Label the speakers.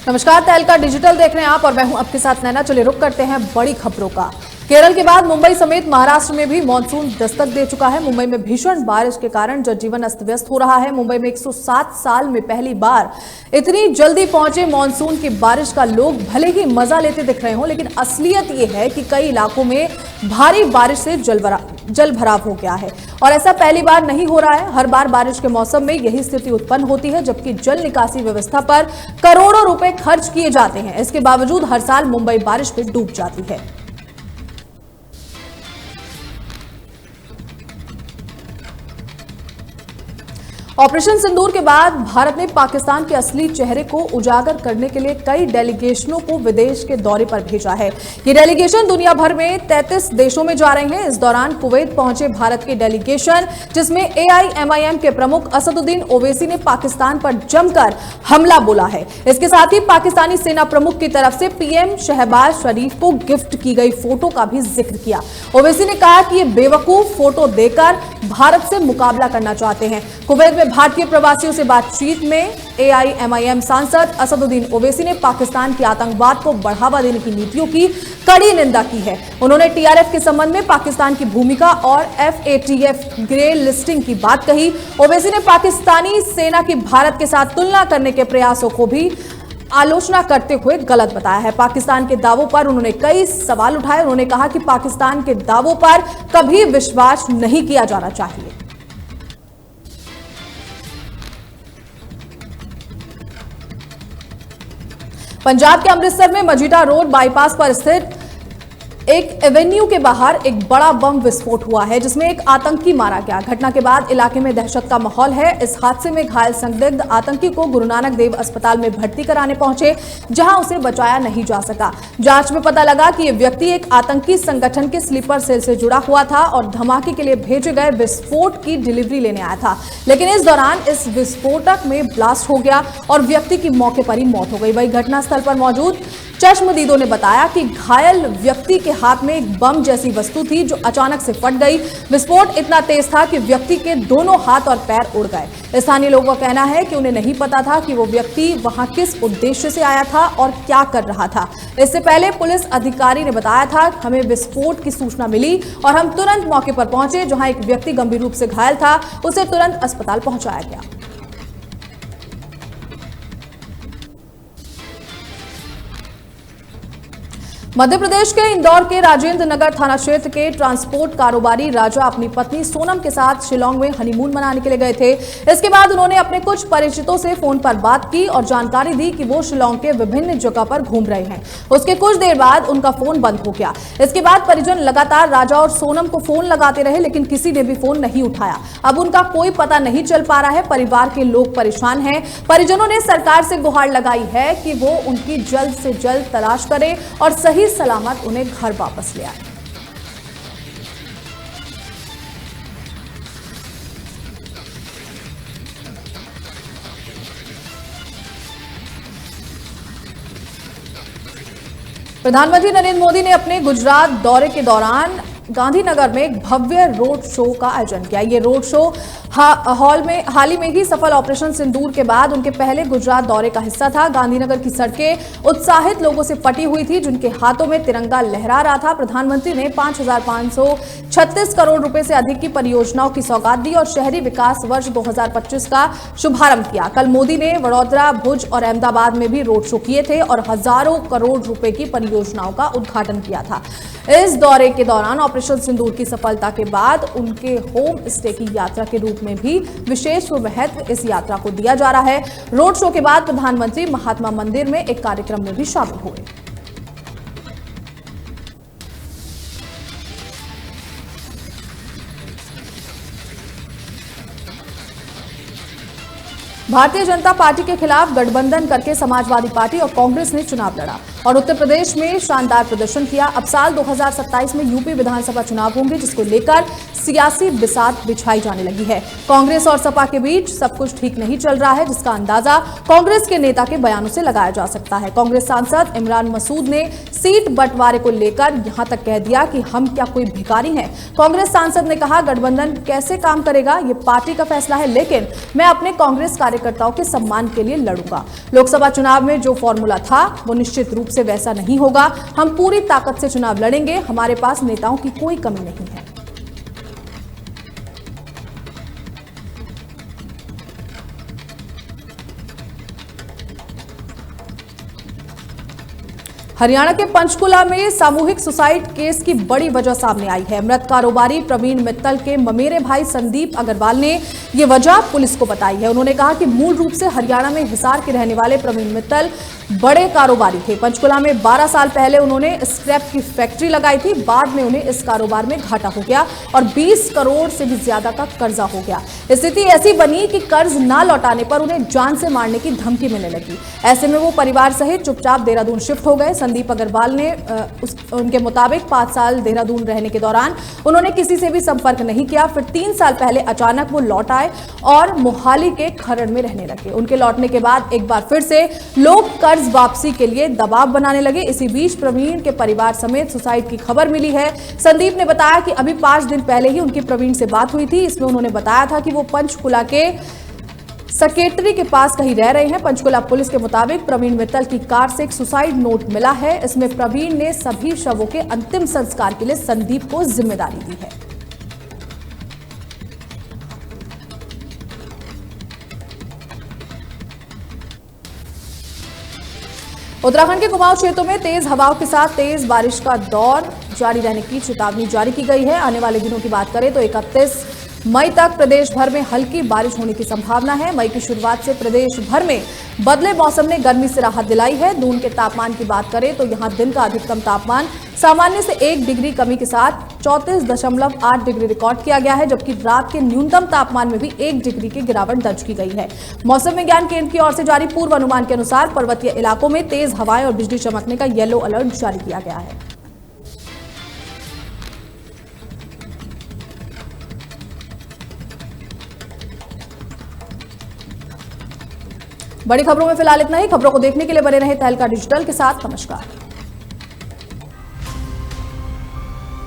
Speaker 1: नमस्कार, तहलका डिजिटल देख रहे हैं आप और मैं हूं आपके साथ नैना। चलिए रुक करते हैं बड़ी खबरों का। केरल के बाद मुंबई समेत महाराष्ट्र में भी मानसून दस्तक दे चुका है। मुंबई में भीषण बारिश के कारण जनजीवन अस्त व्यस्त हो रहा है। मुंबई में 107 साल में पहली बार इतनी जल्दी पहुंचे मानसून की बारिश का लोग भले ही मजा लेते दिख रहे हों, लेकिन असलियत ये है कि कई इलाकों में भारी बारिश से जल भराव हो गया है और ऐसा पहली बार नहीं हो रहा है। हर बार बारिश के मौसम में यही स्थिति उत्पन्न होती है, जबकि जल निकासी व्यवस्था पर करोड़ों रुपए खर्च किए जाते हैं। इसके बावजूद हर साल मुंबई बारिश में डूब जाती है। ऑपरेशन सिंदूर के बाद भारत ने पाकिस्तान के असली चेहरे को उजागर करने के लिए कई डेलीगेशनों को विदेश के दौरे पर भेजा है। ये डेलीगेशन दुनिया भर में 33 देशों में जा रहे हैं। इस दौरान कुवैत पहुंचे भारत के डेलीगेशन, जिसमें AIMIM के प्रमुख असदुद्दीन ओवैसी ने पाकिस्तान पर जमकर हमला बोला है। इसके साथ ही पाकिस्तानी सेना प्रमुख की तरफ से PM शहबाज शरीफ को गिफ्ट की गई फोटो का भी जिक्र किया। ओवैसी ने कहा कि ये बेवकूफ फोटो देकर भारत से मुकाबला करना चाहते हैं। कुवैत में भारतीय प्रवासियों से बातचीत में AIMIM सांसद असदुद्दीन ओवैसी ने पाकिस्तान के आतंकवाद को बढ़ावा देने की नीतियों की कड़ी निंदा की है। उन्होंने TRF के संबंध में पाकिस्तान की भूमिका और FATF ग्रे लिस्टिंग की बात कही। ओवैसी ने पाकिस्तानी सेना की भारत के साथ तुलना करने के प्रयासों को भी आलोचना करते हुए गलत बताया है। पाकिस्तान के दावों पर उन्होंने कई सवाल उठाए। उन्होंने कहा कि पाकिस्तान के दावों पर कभी विश्वास नहीं किया जाना चाहिए। पंजाब के अमृतसर में मजीठा रोड बाईपास पर स्थित एक एवेन्यू के बाहर एक बड़ा बम विस्फोट हुआ है, जिसमें एक आतंकी मारा गया। घटना के बाद इलाके में दहशत का माहौल है। इस हादसे में घायल संदिग्ध आतंकी को गुरु नानक देव अस्पताल में भर्ती कराने पहुंचे, जहां उसे बचाया नहीं जा सका। जांच में पता लगा कि यह व्यक्ति एक आतंकी संगठन के स्लीपर सेल से जुड़ा हुआ था और धमाके के लिए भेजे गए विस्फोट की डिलीवरी लेने आया था। लेकिन इस दौरान इस विस्फोटक में ब्लास्ट हो गया और व्यक्ति की मौके पर ही मौत हो गई। वहीं घटनास्थल पर मौजूद चश्मदीदों ने बताया कि घायल व्यक्ति के हाथ में एक बम जैसी वस्तु थी, जो अचानक से फट गई। विस्फोट इतना तेज था कि व्यक्ति के दोनों हाथ और पैर उड़ गए। स्थानीय लोगों का कहना है कि उन्हें नहीं पता था कि वो व्यक्ति वहां किस उद्देश्य से आया था और क्या कर रहा था। इससे पहले पुलिस अधिकारी ने बताया था, हमें विस्फोट की सूचना मिली और हम तुरंत मौके पर पहुंचे, जहां एक व्यक्ति गंभीर रूप से घायल था। उसे तुरंत अस्पताल पहुंचाया गया। मध्य प्रदेश के इंदौर के राजेंद्र नगर थाना क्षेत्र के ट्रांसपोर्ट कारोबारी राजा अपनी पत्नी सोनम के साथ शिलांग में हनीमून मनाने के लिए गए थे। इसके बाद उन्होंने अपने कुछ परिचितों से फोन पर बात की और जानकारी दी कि वो शिलांग के विभिन्न जगह पर घूम रहे हैं। उसके कुछ देर बाद उनका फोन बंद हो गया। इसके बाद परिजन लगातार राजा और सोनम को फोन लगाते रहे, लेकिन किसी ने भी फोन नहीं उठाया। अब उनका कोई पता नहीं चल पा रहा है। परिवार के लोग परेशान हैं। परिजनों ने सरकार से गुहार लगाई है कि वो उनकी जल्द से जल्द तलाश करे और सही सलामत उन्हें घर वापस ले आए। प्रधानमंत्री नरेंद्र मोदी ने अपने गुजरात दौरे के दौरान गांधीनगर में एक भव्य रोड शो का आयोजन किया। ये रोड शो हाल ही में ही सफल ऑपरेशन सिंदूर के बाद उनके पहले गुजरात दौरे का हिस्सा था। गांधीनगर की सड़कें उत्साहित लोगों से पटी हुई थी, जिनके हाथों में तिरंगा लहरा रहा था। प्रधानमंत्री ने 5,536 करोड़ रुपए से अधिक की परियोजनाओं की सौगात दी और शहरी विकास वर्ष 2025 का शुभारंभ किया। कल मोदी ने वडोदरा, भुज और अहमदाबाद में भी रोड शो किए थे और हजारों करोड़ रुपए की परियोजनाओं का उद्घाटन किया था। इस दौरे के दौरान ऑपरेशन सिंदूर की सफलता के बाद उनके होम स्टे की यात्रा के रूप में भी विशेष महत्व इस यात्रा को दिया जा रहा है। रोड शो के बाद प्रधानमंत्री महात्मा मंदिर में एक कार्यक्रम में भी शामिल हुए। भारतीय जनता पार्टी के खिलाफ गठबंधन करके समाजवादी पार्टी और कांग्रेस ने चुनाव लड़ा और उत्तर प्रदेश में शानदार प्रदर्शन किया। अब साल 2027 में यूपी विधानसभा चुनाव होंगे, जिसको लेकर सियासी बिसात बिछाई जाने लगी है। कांग्रेस और सपा के बीच सब कुछ ठीक नहीं चल रहा है, जिसका अंदाजा कांग्रेस के नेता के बयानों से लगाया जा सकता है। कांग्रेस सांसद इमरान मसूद ने सीट बंटवारे को लेकर यहां तक कह दिया कि हम क्या कोई भिखारी हैं। कांग्रेस सांसद ने कहा, गठबंधन कैसे काम करेगा ये पार्टी का फैसला है, लेकिन मैं अपने कांग्रेस कार्यकर्ताओं के सम्मान के लिए लड़ूंगा। लोकसभा चुनाव में जो फॉर्मूला था वो निश्चित रूप से वैसा नहीं होगा। हम पूरी ताकत से चुनाव लड़ेंगे। हमारे पास नेताओं की कोई कमी नहीं है। हरियाणा के पंचकुला में सामूहिक सुसाइड केस की बड़ी वजह सामने आई है। मृत कारोबारी प्रवीण मित्तल के ममेरे भाई संदीप अग्रवाल ने ये वजह पुलिस को बताई है। उन्होंने कहा कि मूल रूप से हरियाणा में हिसार के रहने वाले प्रवीण मित्तल बड़े कारोबारी थे। पंचकुला में 12 साल पहले उन्होंने स्क्रैप की फैक्ट्री लगाई थी। बाद में उन्हें इस कारोबार में घाटा हो गया और 20 करोड़ से भी ज्यादा का कर्जा हो गया। स्थिति ऐसी बनी कि कर्ज ना लौटाने पर उन्हें जान से मारने की धमकी मिलने लगी। ऐसे में वो परिवार सहित चुपचाप देहरादून शिफ्ट हो गए। संदीप अग्रवाल ने उनके मुताबिक 5 साल देहरादून रहने के दौरान उन्होंने किसी से भी संपर्क नहीं किया। फिर 3 साल पहले अचानक वो लौट आए और मोहाली के खरड़ में रहने लगे। उनके लौटने के बाद एक बार फिर से लोग कर्ज वापसी के लिए दबाव बनाने लगे। इसी बीच प्रवीण के परिवार समेत सुसाइड की खबर मिली है। संदीप ने बताया कि अभी 5 दिन पहले ही उनकी प्रवीण से बात हुई थी। इसमें उन्होंने बताया था कि वो पंचकुला के सेक्रेटरी के पास कहीं रह रहे हैं। पंचकुला पुलिस के मुताबिक प्रवीण मित्तल की कार से एक सुसाइड नोट मिला है। इसमें प्रवीण ने सभी शवों के अंतिम संस्कार के लिए संदीप को जिम्मेदारी दी है। उत्तराखंड के कुमाऊं क्षेत्रों में तेज हवाओं के साथ तेज बारिश का दौर जारी रहने की चेतावनी जारी की गई है। आने वाले दिनों की बात करें तो 31 मई तक प्रदेश भर में हल्की बारिश होने की संभावना है। मई की शुरुआत से प्रदेश भर में बदले मौसम ने गर्मी से राहत दिलाई है। दून के तापमान की बात करें तो यहां दिन का अधिकतम तापमान सामान्य से 1 डिग्री कमी के साथ 34.8 डिग्री रिकॉर्ड किया गया है, जबकि रात के न्यूनतम तापमान में भी 1 डिग्री की गिरावट दर्ज की गई है। मौसम विज्ञान केंद्र की ओर से जारी पूर्वानुमान के अनुसार पर्वतीय इलाकों में तेज हवाएं और बिजली चमकने का येलो अलर्ट जारी किया गया है। बड़ी खबरों में फिलहाल इतना ही। खबरों को देखने के लिए बने रहे तहलका डिजिटल के साथ। नमस्कार।